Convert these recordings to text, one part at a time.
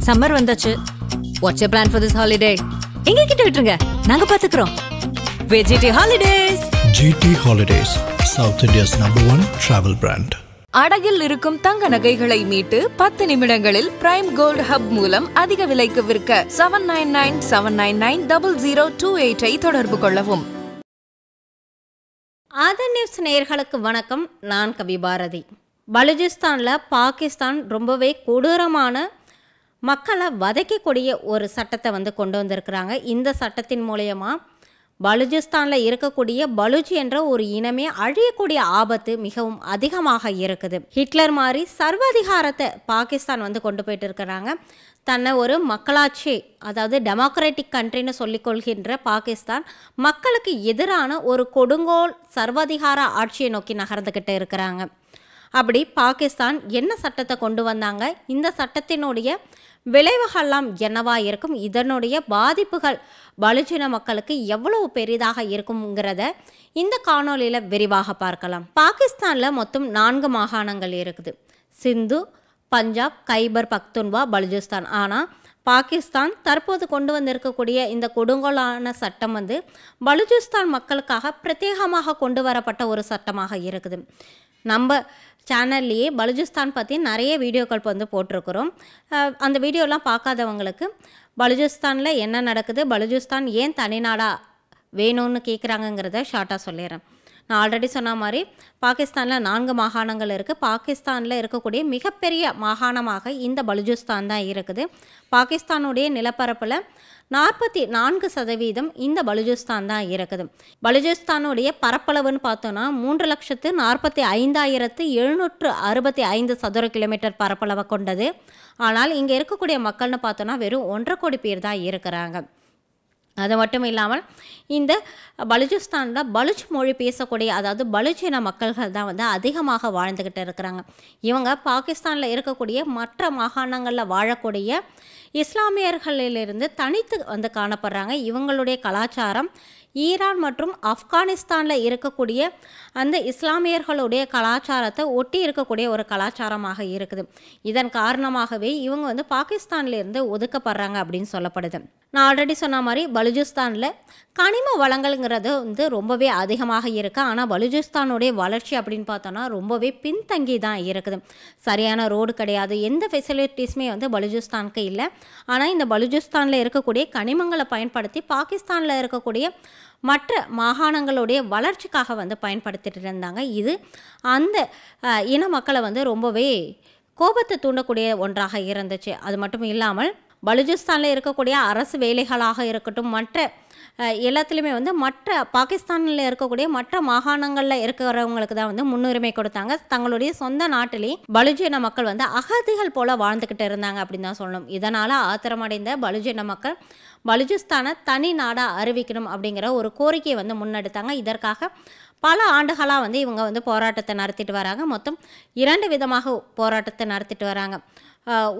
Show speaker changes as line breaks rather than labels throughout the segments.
Summer வந்தாச்சு. What's your plan for this holiday? எங்க கிட்ட விட்டுருங்க, நாங்க பாத்துக்கிறோம். VGT Holidays.
GT Holidays, South India's #1 travel brand.
அடகில் இருக்கும் தங்க நகைகளை மீட்டு 10 நிமிடங்களில் பிரைம் கோல்ட் ஹப் மூலம் அதிக விலைக்கு விற்க 7997990028 தொடர்பு கொள்ளவும்.
ஆதன் நியூஸ் நேயர்களுக்கு வணக்கம். நான் கவி பாரதி. பலுச்சிஸ்தானில் பாகிஸ்தான் ரொம்பவே கொடூரமான மக்களை வதைக்கக்கூடிய ஒரு சட்டத்தை கொண்டு வந்திருக்கிறாங்க. இந்த சட்டத்தின் மூலயமா பலுச்சிஸ்தானில் இருக்கக்கூடிய பலுச் என்ற ஒரு இனமே அழியக்கூடிய ஆபத்து மிகவும் அதிகமாக இருக்குது. ஹிட்லர் மாதிரி சர்வாதிகாரத்தை பாகிஸ்தான் கொண்டு போயிட்டு இருக்கிறாங்க. தன்னை ஒரு மக்களாட்சி, அதாவது டெமோக்ராட்டிக் கண்ட்ரின்னு சொல்லிக்கொள்கின்ற பாகிஸ்தான் மக்களுக்கு எதிரான ஒரு கொடுங்கோல் சர்வாதிகார ஆட்சியை நோக்கி நகர்ந்துக்கிட்டு இருக்கிறாங்க. அப்படி பாகிஸ்தான் என்ன சட்டத்தை கொண்டு வந்தாங்க, இந்த சட்டத்தினுடைய விளைவுகள்லாம் என்னவா இருக்கும், இதனுடைய பாதிப்புகள் பலுச்சின மக்களுக்கு எவ்வளவு பெரிதாக இருக்குங்கிறத இந்த காணொலியில் விரிவாக பார்க்கலாம். பாகிஸ்தானில் மொத்தம் 4 மாகாணங்கள் இருக்குது. சிந்து, பஞ்சாப், கைபர் பக்துன்வா, பலுச்சிஸ்தான். ஆனால் பாகிஸ்தான் தற்போது கொண்டு வந்திருக்கக்கூடிய இந்த கொடுங்கோலான சட்டம் பலுச்சிஸ்தான் மக்களுக்காக பிரத்யேகமாக கொண்டு வரப்பட்ட ஒரு சட்டமாக இருக்குது. நம்ம சேனல்லையே பலுச்சிஸ்தான் பற்றி நிறைய வீடியோக்கள் போட்டிருக்கிறோம். அந்த வீடியோலாம் பார்க்காதவங்களுக்கு பலுச்சிஸ்தானில் என்ன நடக்குது, பலுச்சிஸ்தான் ஏன் தனிநாடாக வேணும்னு கேட்குறாங்கங்கிறத ஷார்ட்டாக சொல்லிடுறேன். நான் ஆல்ரெடி சொன்ன மாதிரி பாகிஸ்தானில் 4 மாகாணங்கள் இருக்குது. பாகிஸ்தானில் இருக்கக்கூடிய மிகப்பெரிய மாகாணமாக இந்த பலுச்சிஸ்தான் தான் இருக்குது. பாகிஸ்தானுடைய நிலப்பரப்பில் 44% இந்த பலுச்சிஸ்தான் தான் இருக்குது. பலுச்சிஸ்தானுடைய பரப்பளவுன்னு பார்த்தோன்னா 3,45,765 சதுர கிலோமீட்டர் பரப்பளவை கொண்டது. ஆனால் இங்கே இருக்கக்கூடிய மக்கள்னு பார்த்தோன்னா வெறும் 1.5 கோடி பேர் தான் இருக்கிறாங்க. அது மட்டும் இல்லாமல் இந்த பலுச்சிஸ்தானில் பலுச் மொழி பேசக்கூடிய, அதாவது பலுச்சின மக்கள்கள் தான் அதிகமாக வாழ்ந்துக்கிட்டு இருக்கிறாங்க. இவங்க பாகிஸ்தானில் இருக்கக்கூடிய மற்ற மாகாணங்களில் வாழக்கூடிய இஸ்லாமியர்களிலிருந்து தனித்து காணப்படுறாங்க. இவங்களுடைய கலாச்சாரம் ஈரான் மற்றும் ஆப்கானிஸ்தானில் இருக்கக்கூடிய அந்த இஸ்லாமியர்களுடைய கலாச்சாரத்தை ஒட்டி இருக்கக்கூடிய ஒரு கலாச்சாரமாக இருக்குது. இதன் காரணமாகவே இவங்க பாகிஸ்தான்லேருந்து ஒதுக்கப்படுறாங்க அப்படின்னு சொல்லப்படுது. நான் ஆல்ரெடி சொன்ன மாதிரி பலுச்சிஸ்தானில் கனிம வளங்கள்ங்கிறது ரொம்பவே அதிகமாக இருக்குது. ஆனால் பலுச்சிஸ்தானுடைய வளர்ச்சி அப்படின்னு பார்த்தோன்னா ரொம்பவே பின்தங்கி தான் இருக்குது. சரியான ரோடு கிடையாது, எந்த ஃபெசிலிட்டிஸுமே பலுச்சிஸ்தானுக்கு இல்லை. ஆனால் இந்த பலுச்சிஸ்தானில் இருக்கக்கூடிய கனிமங்களை பயன்படுத்தி பாகிஸ்தானில் இருக்கக்கூடிய மற்ற மாகாணங்களுடைய வளர்ச்சிக்காக பயன்படுத்திட்டு இருந்தாங்க. இது அந்த இன மக்களை ரொம்பவே கோபத்தை தூண்டக்கூடிய ஒன்றாக இருந்துச்சு. அது மட்டும் இல்லாமல் பலுச்சிஸ்தானில் இருக்கக்கூடிய அரசு வேலைகளாக இருக்கட்டும், மற்ற எல்லாத்துலேயுமே மற்ற பாகிஸ்தானில் இருக்கக்கூடிய மற்ற மாகாணங்களில் இருக்கிறவங்களுக்கு தான் முன்னுரிமை கொடுத்தாங்க. தங்களுடைய சொந்த நாட்டிலே பலுச்சின மக்கள் அகதிகள் போல வாழ்ந்துக்கிட்டு இருந்தாங்க அப்படின்னு தான் சொல்லணும். இதனால் ஆத்திரமடைந்த பலுச்சின மக்கள் பலுச்சிஸ்தானை தனி நாடாக அறிவிக்கணும் அப்படிங்கிற ஒரு கோரிக்கையை முன்னெடுத்தாங்க. இதற்காக பல ஆண்டுகளாக இவங்க போராட்டத்தை நடத்திட்டு வராங்க. மொத்தம் 2 விதமாக போராட்டத்தை நடத்திட்டு வராங்க.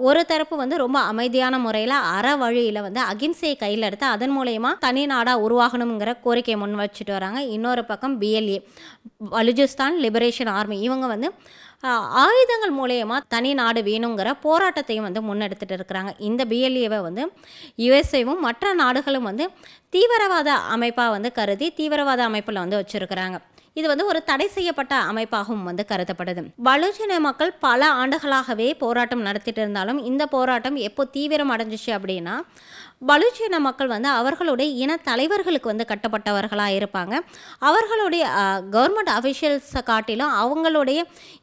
ஒரு தரப்பு ரொம்ப அமைதியான முறையில் அற வழியில் அகிம்சையை கையில் எடுத்து அதன் மூலயமா தனி நாடாக உருவாகணுங்கிற கோரிக்கையை முன் வச்சுட்டு வராங்க. இன்னொரு பக்கம் BLA, பலுச்சிஸ்தான் லிபரேஷன் ஆர்மி, இவங்க ஆயுதங்கள் மூலயமா தனி நாடு வேணுங்கிற போராட்டத்தையும் முன்னெடுத்துட்டு இருக்கிறாங்க. இந்த BLAவை USA-வும் மற்ற நாடுகளும் தீவிரவாத அமைப்பாக கருதி தீவிரவாத அமைப்பில் வச்சுருக்கிறாங்க. இது ஒரு தடை செய்யப்பட்ட அமைப்பாகவும் கருதப்படுது. பலுச்சின மக்கள் பல ஆண்டுகளாகவே போராட்டம் நடத்திட்டு இருந்தாலும் இந்த போராட்டம் எப்போ தீவிரம் அடைஞ்சிச்சு அப்படின்னா, பலுச்சின மக்கள் அவர்களுடைய இன தலைவர்களுக்கு கட்டப்பட்டவர்களாக இருப்பாங்க. அவர்களுடைய கவர்மெண்ட் அஃபிஷியல்ஸை காட்டிலும் அவங்களுடைய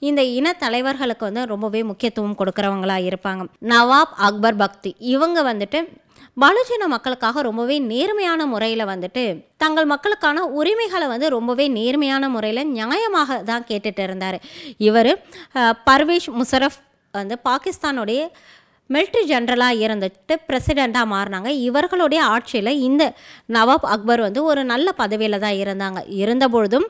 இந்த இன தலைவர்களுக்கு ரொம்பவே முக்கியத்துவம் கொடுக்குறவங்களாக இருப்பாங்க. நவாப் அக்பர் பக்தி இவங்க பலுச்சின மக்களுக்காக ரொம்பவே நேர்மையான முறையில் தங்கள் மக்களுக்கான உரிமைகளை ரொம்பவே நேர்மையான முறையில் நியாயமாக தான் கேட்டுட்டு இருந்தார். இவர் பர்வேஸ் முஷரஃப் பாகிஸ்தானுடைய மிலிட்ரி ஜெனரலாக இருந்துட்டு பிரசிடெண்ட்டாக மாறினாங்க. இவர்களுடைய ஆட்சியில் இந்த நவாப் அக்பர் ஒரு நல்ல பதவியில் தான் இருந்தாங்க. இருந்தபொழுதும்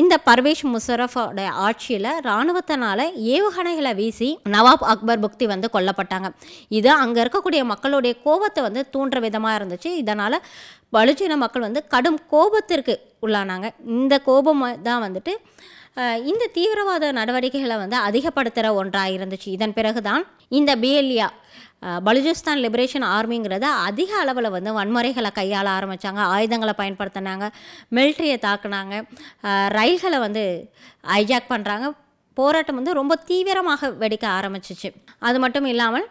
இந்த பர்வேஸ் முஷரஃபோட ஆட்சியில் இராணுவத்தினால் ஏவுகணைகளை வீசி நவாப் அக்பர் புக்தி கொல்லப்பட்டாங்க. இது அங்கே இருக்கக்கூடிய மக்களுடைய கோபத்தை தூண்டுற விதமாக இருந்துச்சு. இதனால் பலுச்சின மக்கள் கடும் கோபத்திற்கு உள்ளானாங்க. இந்த கோபம் தான் இந்த தீவிரவாத நடவடிக்கைகளை அதிகப்படுத்துகிற ஒன்றாக இருந்துச்சு. இதன் பிறகுதான் இந்த BLA பலுஜிஸ்தான் லிபரேஷன் ஆர்மிங்கிறது அதிக அளவில் வந்து வன்முறைகளை கையாள ஆரம்பித்தாங்க, ஆயுதங்களை பயன்படுத்தினாங்க, மிலிட்ரியை தாக்குனாங்க, ரயில்களை வந்து ஹைஜாக் பண்ணுறாங்க. போராட்டம் வந்து ரொம்ப தீவிரமாக வெடிக்க ஆரம்பிச்சிச்சு. அது மட்டும் இல்லாமல்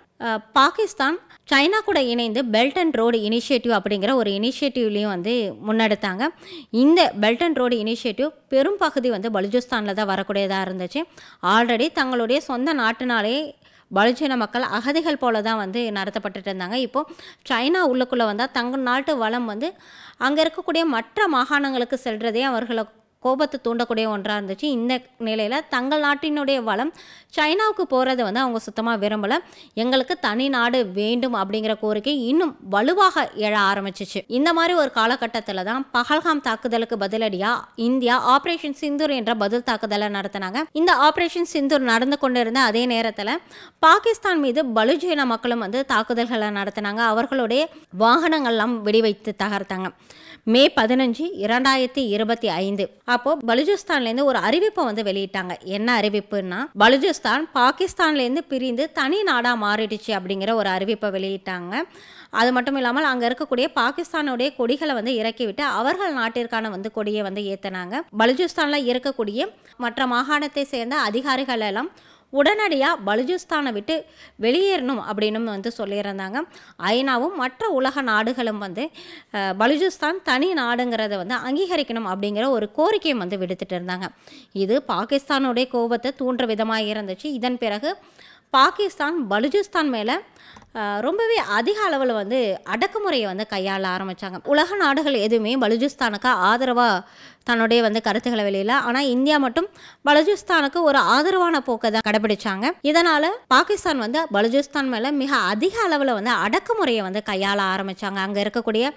பாகிஸ்தான் சைனா கூட இணைந்து பெல்ட் அண்ட் ரோடு இனிஷியேட்டிவ் அப்படிங்கிற ஒரு இனிஷியேட்டிவ்லேயும் வந்து முன்னெடுத்தாங்க. இந்த பெல்ட் அண்ட் ரோடு இனிஷியேட்டிவ் பெரும் பகுதி வந்து பலுஜிஸ்தானில் தான் வரக்கூடியதாக இருந்துச்சு. ஆல்ரெடி தங்களுடைய சொந்த நாட்டினாலே பலுஜின மக்கள் அகதிகள் போல தான் வந்து நடத்தப்பட்டுட்டு இருந்தாங்க. இப்போது சைனா உள்ளுக்குள்ளே வந்தால் தங்கள் நாட்டு வளம் வந்து அங்கே இருக்கக்கூடிய மற்ற மாகாணங்களுக்கு செல்றதே அவர்களை கோபத்தை தூண்டக்கூடிய ஒன்றாக இருந்துச்சு. இந்த நிலையில் தங்கள் நாட்டினுடைய வளம் சைனாவுக்கு போகிறத வந்து அவங்க சுத்தமாக விரும்பலை. எங்களுக்கு தனி நாடு வேண்டும் அப்படிங்கிற கோரிக்கை இன்னும் வலுவாக எழ ஆரம்பிச்சிச்சு. இந்த மாதிரி ஒரு காலகட்டத்தில் தான் பஹல்காம் தாக்குதலுக்கு பதிலடியாக இந்தியா ஆப்ரேஷன் சிந்தூர் என்ற பதில் தாக்குதலை நடத்தினாங்க. இந்த ஆப்ரேஷன் சிந்தூர் நடந்து கொண்டிருந்த அதே நேரத்தில் பாகிஸ்தான் மீது பலுஜின மக்களும் வந்து தாக்குதல்களை நடத்தினாங்க. அவர்களுடைய வாகனங்கள்லாம் வெடிவைத்து தகர்த்தாங்க. மே 15, 2025 அப்போது பலுஜிஸ்தான்லேருந்து ஒரு அறிவிப்பை வந்து வெளியிட்டாங்க. என்ன அறிவிப்புன்னா, பலுஜிஸ்தான் பாகிஸ்தான்லேருந்து பிரிந்து தனி நாடாக மாறிடுச்சு அப்படிங்கிற ஒரு அறிவிப்பை வெளியிட்டாங்க. அது மட்டும் இல்லாமல் அங்கே இருக்கக்கூடிய பாகிஸ்தானுடைய கொடிகளை வந்து இறக்கிவிட்டு அவர்கள் நாட்டிற்கான வந்து கொடியை வந்து ஏற்றினாங்க. பலுஜிஸ்தானில் இருக்கக்கூடிய மற்ற மாகாணத்தை சேர்ந்த அதிகாரிகள் எல்லாம் உடனடியாக பலுஜிஸ்தானை விட்டு வெளியேறணும் அப்படின்னு வந்து சொல்லியிருந்தாங்க. ஐநாவும் மற்ற உலக நாடுகளும் வந்து பலுஜிஸ்தான் தனி நாடுங்கிறத வந்து அங்கீகரிக்கணும் அப்படிங்கிற ஒரு கோரிக்கையும் வந்து விடுத்துட்டு இருந்தாங்க. இது பாகிஸ்தானுடைய கோபத்தை தூண்டுற விதமாக இருந்துச்சு. இதன் பிறகு பாகிஸ்தான் பலுஜிஸ்தான் மேலே ரொம்பவே அதிக அளவில் வந்து அடக்குமுறையை வந்து கையாள ஆரம்பித்தாங்க. உலக நாடுகள் எதுவுமே பலுஜிஸ்தானுக்கு ஆதரவாக தன்னுடைய வந்து கருத்துக்களை வெளியில, ஆனால் இந்தியா மட்டும் பலுஜிஸ்தானுக்கு ஒரு ஆதரவான போக்கை தான் கடைபிடிச்சாங்க. இதனால் பாகிஸ்தான் வந்து பலுஜிஸ்தான் மேலே மிக அதிக அளவில் வந்து அடக்குமுறையை வந்து கையாள ஆரம்பித்தாங்க. அங்கே இருக்கக்கூடிய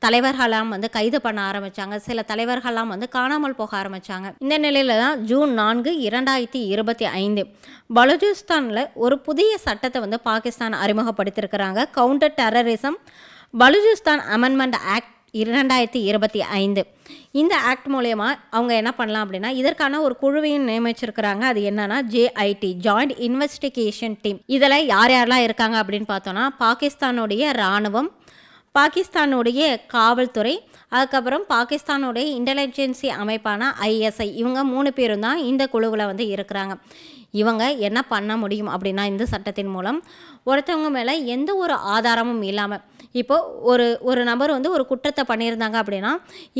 தலைவர்களெல்லாம் வந்து கைது பண்ண ஆரம்பித்தாங்க. சில தலைவர்கள்லாம் வந்து காணாமல் போக ஆரம்பித்தாங்க. இந்த நிலையில் தான் ஜூன் 4, 2025 பலுஜிஸ்தானில் ஒரு புதிய சட்டத்தை வந்து பாகிஸ்தான் அறிமுகப்படுத்தியிருக்கிறாங்க. Counter terrorism Balochistan amendment act 2025. இந்த ஆக்ட் மூலயமா அவங்க என்ன பண்ணலாம் அப்படின்னா, இதற்கான ஒரு குழுவையும் நியமிச்சிருக்கிறாங்க. அது என்னன்னா JIT, ஜாயிண்ட் இன்வெஸ்டிகேஷன் டீம். இதில் யார் யாரெல்லாம் இருக்காங்க அப்படின்னு பார்த்தோன்னா, பாகிஸ்தானுடைய இராணுவம், பாகிஸ்தானுடைய காவல்துறை, அதுக்கப்புறம் பாகிஸ்தானுடைய இன்டெலிஜென்சி அமைப்பான ISI, இவங்க 3 பேரும் தான் இந்த குழுவில் வந்து இருக்கிறாங்க. இவங்க என்ன பண்ண முடியும் அப்படின்னா, இந்த சட்டத்தின் மூலம் ஒருத்தவங்க மேலே எந்த ஒரு ஆதாரமும் இல்லாமல், இப்போது ஒரு நபர் வந்து ஒரு குற்றத்தை பண்ணியிருந்தாங்க அப்படின்னா,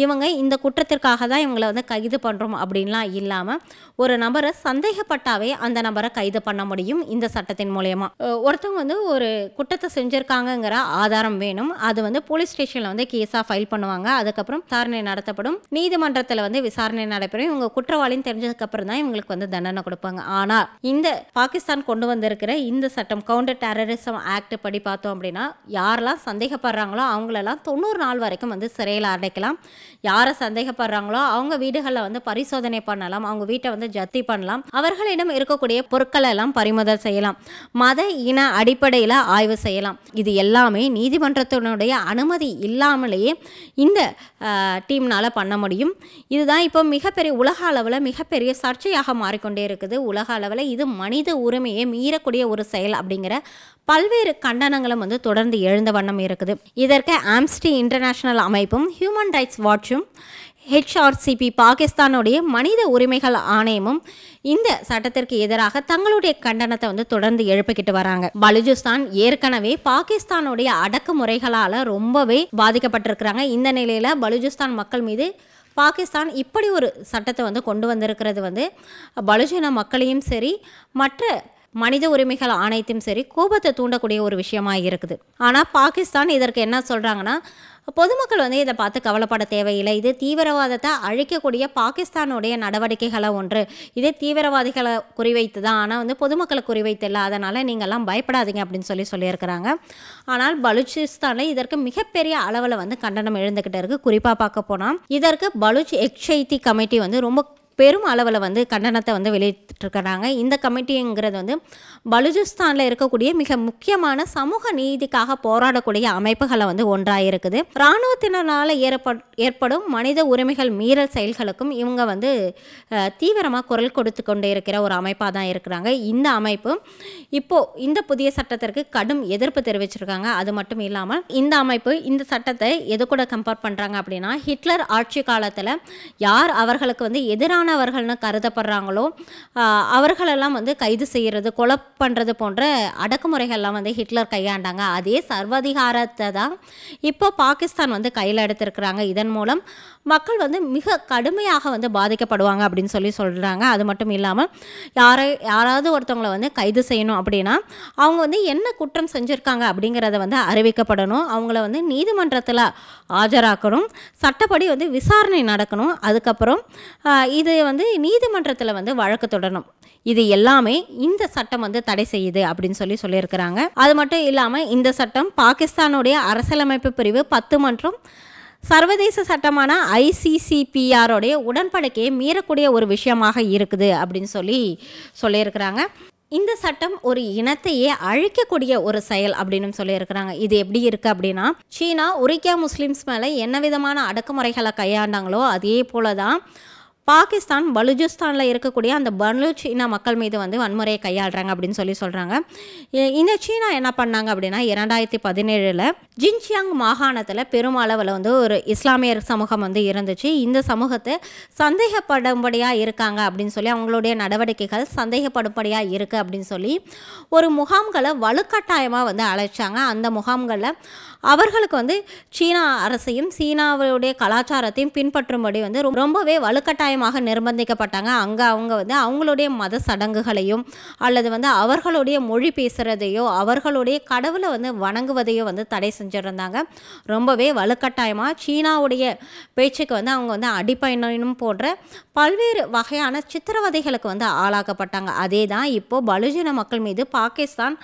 இவங்க இந்த குற்றத்திற்காக தான் இவங்களை வந்து கைது பண்ணுறோம் அப்படின்லாம் இல்லாமல், ஒரு நபரை சந்தேகப்பட்டாவே அந்த நபரை கைது பண்ண முடியும் இந்த சட்டத்தின் மூலயமா. ஒருத்தவங்க வந்து ஒரு குற்றத்தை செஞ்சுருக்காங்கங்கிற ஆதாரம் வேணும். அது வந்து போலீஸ் ஸ்டேஷனில் வந்து கேஸாக ஃபைல் பண்ணுவாங்க. அதுக்கப்புறம் விசாரணை நடத்தப்படும். நீதிமன்றத்தில் வந்து விசாரணை நடைபெறும். இவங்க குற்றவாளின்னு தெரிஞ்சதுக்கப்புறம் தான் இவங்களுக்கு வந்து தண்டனை கொடுப்பாங்க. ஆனால் இந்த பாகிஸ்தான் கொண்டு வந்திருக்கிற இந்த சட்டம் கவுண்டர் டெரரிசம் ஆக்ட் படி பார்த்தோம் அப்படின்னா, யாரெல்லாம் சந்தேகப்படுறாங்களோ அவங்களெல்லாம் 90 நாள் வரைக்கும் வந்து சிறையில் அடைக்கலாம். யாரை சந்தேகப்படுறாங்களோ அவங்க வீடுகளில் வந்து பரிசோதனை பண்ணலாம், அவங்க வீட்டை வந்து ஜப்தி பண்ணலாம், அவர்களிடம் இருக்கக்கூடிய பொருட்களை எல்லாம் பறிமுதல் செய்யலாம், மத இன அடிப்படையில் ஆய்வு செய்யலாம். இது எல்லாமே நீதிமன்றத்தினுடைய அனுமதி இல்லாமலேயே இந்த டீம்னால் பண்ண முடியும். இதுதான் இப்போ மிகப்பெரிய உலக அளவில் மிகப்பெரிய சர்ச்சையாக மாறிக்கொண்டே இருக்குது. உலக அளவில் இது மனித உரிமையை மீறக்கூடிய ஒரு செயல் அப்படிங்கிற பல்வேறு கண்டனங்களும் வந்து தொடர்ந்து எழுந்த வண்ணம் இருக்குது. இதற்கு ஆம்னஸ்டி இன்டர்நேஷனல் அமைப்பும் ஹியூமன் ரைட்ஸ் வாட்சும் HRCP பாகிஸ்தானுடைய மனித உரிமைகள் ஆணையமும் இந்த சட்டத்திற்கு எதிராக தங்களுடைய கண்டனத்தை வந்து தொடர்ந்து எழுப்பிக்கிட்டு வராங்க. பலுஜிஸ்தான் ஏற்கனவே பாகிஸ்தானுடைய அடக்குமுறைகளால் ரொம்பவே பாதிக்கப்பட்டிருக்கிறாங்க. இந்த நிலையில் பலுஜிஸ்தான் மக்கள் மீது பாகிஸ்தான் இப்படி ஒரு சட்டத்தை வந்து கொண்டு வந்திருக்கிறது வந்து பலுஜின மக்களையும் சரி மற்ற மனித உரிமைகள் ஆணையத்தையும் சரி கோபத்தை தூண்டக்கூடிய ஒரு விஷயமாக இருக்குது. ஆனால் பாகிஸ்தான் இதற்கு என்ன சொல்கிறாங்கன்னா, பொதுமக்கள் வந்து இதை பார்த்து கவலைப்பட தேவையில்லை, இது தீவிரவாதத்தை அழிக்கக்கூடிய பாகிஸ்தானுடைய நடவடிக்கைகளை ஒன்று, இது தீவிரவாதிகளை குறிவைத்து தான், ஆனால் வந்து பொதுமக்களை குறிவைத்து இல்லை, அதனால் நீங்கள்லாம் பயப்படாதீங்க அப்படின்னு சொல்லியிருக்கிறாங்க. ஆனால் பலுச்சிஸ்தானில் இதற்கு மிகப்பெரிய அளவில் வந்து கண்டனம் எழுந்துக்கிட்டு இருக்குது. குறிப்பாக பார்க்க போனால் இதற்கு பலுச் எக்ஷைத்தி கமிட்டி வந்து ரொம்ப பெரும் அளவில் வந்து கண்டனத்தை வந்து வெளியிட்டிருக்கிறாங்க. இந்த கமிட்டிங்கிறது வந்து பலுச்சிஸ்தானில் இருக்கக்கூடிய மிக முக்கியமான சமூக நீதிக்காக போராடக்கூடிய அமைப்புகளை வந்து ஒன்றாக இருக்குது. இராணுவத்தினரால் ஏற்படும் மனித உரிமைகள் மீறல் செயல்களுக்கும் இவங்க வந்து தீவிரமாக குரல் கொடுத்து கொண்டே இருக்கிற ஒரு அமைப்பாக தான் இருக்கிறாங்க. இந்த அமைப்பு இப்போது இந்த புதிய சட்டத்திற்கு கடும் எதிர்ப்பு தெரிவிச்சிருக்காங்க. அது மட்டும் இல்லாமல் இந்த அமைப்பு இந்த சட்டத்தை எது கூட கம்பேர் பண்ணுறாங்க அப்படின்னா, ஹிட்லர் ஆட்சி காலத்தில் யார் அவர்களுக்கு வந்து எதிரானவர்கள்னு கருதப்படுறாங்களோ அவர்களெல்லாம் வந்து கைது செய்கிறது, கொலை பண்ணுறது போன்ற அடக்குமுறைகள்லாம் வந்து ஹிட்லர் கையாண்டாங்க. அதே சர்வாதிகாரத்தை தான் இப்போ பாகிஸ்தான் வந்து கையில் எடுத்திருக்கிறாங்க. இதன் மூலம் மக்கள் வந்து மிக கடுமையாக வந்து பாதிக்கப்படுவாங்க அப்படின்னு சொல்கிறாங்க. அது மட்டும் இல்லாமல் யாராவது ஒருத்தவங்களை வந்து கைது செய்யணும் அப்படின்னா அவங்க வந்து என்ன குற்றம் செஞ்சுருக்காங்க அப்படிங்கிறத வந்து அறிவிக்கப்படணும். அவங்கள வந்து நீதிமன்றத்தில் ஆஜராக்கணும், சட்டப்படி வந்து விசாரணை நடக்கணும். அதுக்கப்புறம் இது வந்து நீதிமன்றத்தில் வந்து வழக்கு தொடரணும். இது எல்லாமே இந்த சட்டம் வந்து தடை செய்யுது அப்படின்னு சொல்லியிருக்கிறாங்க. அது மட்டும் இல்லாமல் இந்த சட்டம் பாகிஸ்தானுடைய அரசியலமைப்பு பிரிவு 10 மற்றும் சர்வதேச சட்டமான ICCPRோடைய உடன்படிக்கையை மீறக்கூடிய ஒரு விஷயமாக இருக்குது அப்படின்னு சொல்லியிருக்கிறாங்க. இந்த சட்டம் ஒரு இனத்தையே அழிக்கக்கூடிய ஒரு செயல் அப்படின்னு சொல்லியிருக்கிறாங்க. இது எப்படி இருக்குது அப்படின்னா, சீனா உரிக்கியா முஸ்லிம்ஸ் மேலே என்ன விதமான அடக்குமுறைகளை கையாண்டாங்களோ அதே போல தான் பாகிஸ்தான் பலுச்சிஸ்தானில் இருக்கக்கூடிய அந்த பலூச் இன மக்கள் மீது வந்து வன்முறையை கையாளுறாங்க அப்படின்னு சொல்கிறாங்க. இந்த சீனா என்ன பண்ணாங்க அப்படின்னா, 2017 ஜின்ஜியாங் மாகாணத்தில் பெருமளவில் வந்து ஒரு இஸ்லாமியர் சமூகம் வந்து இருந்துச்சு. இந்த சமூகத்தை சந்தேகப்படும்படியாக இருக்காங்க அப்படின்னு அவங்களுடைய நடவடிக்கைகள் சந்தேகப்படும்படியாக இருக்குது அப்படின்னு ஒரு முகாம்களை வலுக்கட்டாயமாக வந்து அழைச்சாங்க. அந்த முகாம்களில் அவர்களுக்கு வந்து சீனா அரசையும் சீனாவுடைய கலாச்சாரத்தையும் பின்பற்றும்படி வந்து ரொம்பவே வலுக்கட்டாயமாக நிர்பந்திக்கப்பட்டாங்க. அங்கே அவங்க வந்து அவங்களுடைய மத சடங்குகளையும் அல்லது வந்து அவர்களுடைய மொழி பேசுகிறதையோ அவர்களுடைய கடவுளை வந்து வணங்குவதையோ வந்து தடை செஞ்சுருந்தாங்க. ரொம்பவே வலுக்கட்டாயமாக சீனாவுடைய பேச்சுக்கு வந்து அவங்க வந்து அடிப்பயணம் போன்ற பல்வேறு வகையான சித்திரவதைகளுக்கு வந்து ஆளாக்கப்பட்டாங்க. அதே தான் இப்போது பலுச்சின மக்கள் மீது பாகிஸ்தான்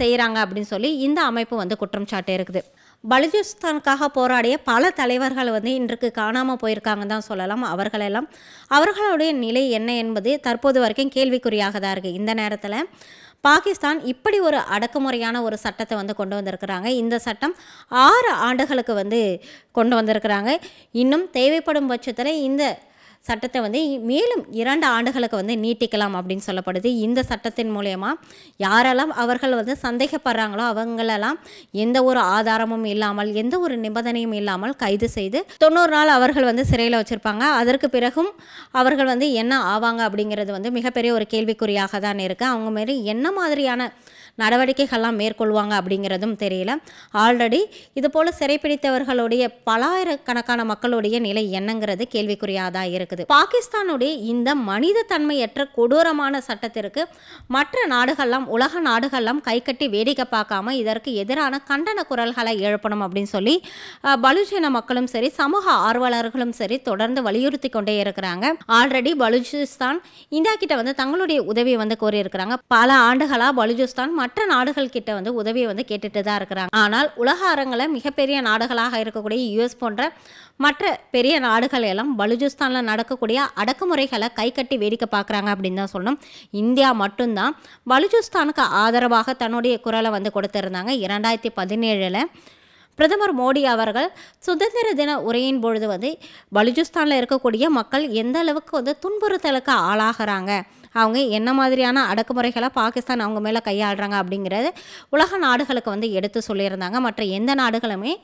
செய்கிறாங்க அப்படின்னு இந்த அமைப்பு வந்து குற்றம் சாட்டி இருக்குது. பலுச்சிஸ்தானுக்காக போராடிய பல தலைவர்கள் வந்து இன்றைக்கு காணாமல் போயிருக்காங்கன்னு தான் சொல்லலாம். அவர்களுடைய நிலை என்ன என்பது தற்போது வரைக்கும் கேள்விக்குறியாக தான் இருக்குது. இந்த நேரத்தில் பாகிஸ்தான் இப்படி ஒரு அடக்குமுறையான ஒரு சட்டத்தை வந்து கொண்டு வந்திருக்கிறாங்க. இந்த சட்டம் 6 ஆண்டுகளுக்கு வந்து கொண்டு வந்திருக்கிறாங்க. இன்னும் தேவைப்படும் பட்சத்தில் இந்த சட்டத்தை வந்து மேலும் 2 ஆண்டுகளுக்கு வந்து நீட்டிக்கலாம் அப்படின்னு சொல்லப்படுது. இந்த சட்டத்தின் மூலமா யாரெல்லாம் அவர்கள் வந்து சந்தேகப்படுறாங்களோ அவங்களெல்லாம் எந்த ஒரு ஆதாரமும் இல்லாமல் எந்த ஒரு நிபந்தனையும் இல்லாமல் கைது செய்து 90 நாள் அவர்கள் வந்து சிறையில் வச்சுருப்பாங்க. அதற்கு பிறகும் அவர்கள் வந்து என்ன ஆவாங்க அப்படிங்கிறது வந்து மிகப்பெரிய ஒரு கேள்விக்குறியாக தான் இருக்குது. அவங்க மாரி என்ன மாதிரியான நடவடிக்கைகள்லாம் மேற்கொள்வாங்க அப்படிங்கிறதும் தெரியல. ஆல்ரெடி இது போல் சிறைப்பிடித்தவர்களுடைய பலாயிரக்கணக்கான மக்களுடைய நிலை என்னங்கிறது கேள்விக்குறியாக தான் இருக்குது. பாகிஸ்தானுடைய இந்த மனித தன்மையற்ற கொடூரமான சட்டத்திற்கு மற்ற நாடுகள்லாம் உலக நாடுகள்லாம் கைகட்டி வேடிக்கை பார்க்காம இதற்கு எதிரான கண்டன குரல்களை எழுப்பணும் அப்படின்னு பலுச்சின மக்களும் சரி சமூக ஆர்வலர்களும் சரி தொடர்ந்து வலியுறுத்தி கொண்டே இருக்கிறாங்க. ஆல்ரெடி பலுச்சிஸ்தான் இந்தியா கிட்ட வந்து தங்களுடைய உதவியை வந்து கோரியிருக்கிறாங்க. பல ஆண்டுகளாக பலுச்சிஸ்தான் மற்ற நாடுகள் கிட்ட வந்து உதவியை வந்து கேட்டுட்டு தான் இருக்கிறாங்க. ஆனால் உலக அரங்கில் மிகப்பெரிய நாடுகளாக இருக்கக்கூடிய US போன்ற மற்ற பெரிய நாடுகள் எல்லாம் பலுச்சிஸ்தானில் நடக்கக்கூடிய அடக்குமுறைகளை கைகட்டி வேடிக்கை பார்க்குறாங்க அப்படின்னு தான் சொல்லணும். இந்தியா மட்டும்தான் பலுச்சிஸ்தானுக்கு ஆதரவாக தன்னுடைய குரலை வந்து கொடுத்திருந்தாங்க. 2017 பிரதமர் மோடி அவர்கள் சுதந்திர தின உரையின் பொழுது வந்து பலுச்சிஸ்தானில் இருக்கக்கூடிய மக்கள் எந்த அளவுக்கு வந்து துன்புறுத்தலுக்கு ஆளாகிறாங்க, அவங்க என்ன மாதிரியான அடக்குமுறைகளை பாகிஸ்தான் அவங்க மேலே கையாளுறாங்க அப்படிங்கிறது உலக நாடுகளுக்கு வந்து எடுத்து சொல்லியிருந்தாங்க. மற்ற எந்த நாடுகளுமே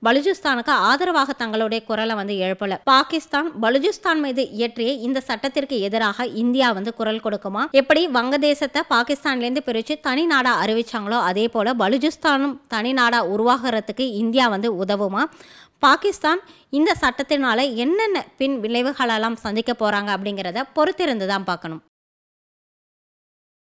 பலுச்சிஸ்தானுக்கு ஆதரவாக தங்களுடைய குரலை வந்து எழுப்பல. பாகிஸ்தான் பலுச்சிஸ்தான் மீது இயற்றிய இந்த சட்டத்திற்கு எதிராக இந்தியா வந்து குரல் கொடுக்குமா? எப்படி வங்கதேசத்தை பாகிஸ்தான்லேருந்து பிரித்து தனி நாடா அறிவிச்சாங்களோ அதே போல பலுச்சிஸ்தானும் தனி நாடா உருவாகிறதுக்கு இந்தியா வந்து உதவுமா? பாகிஸ்தான் இந்த சட்டத்தினால என்னென்ன பின் விளைவுகளெல்லாம் சந்திக்க போகிறாங்க அப்படிங்கிறத பொறுத்திருந்து தான் பார்க்கணும்.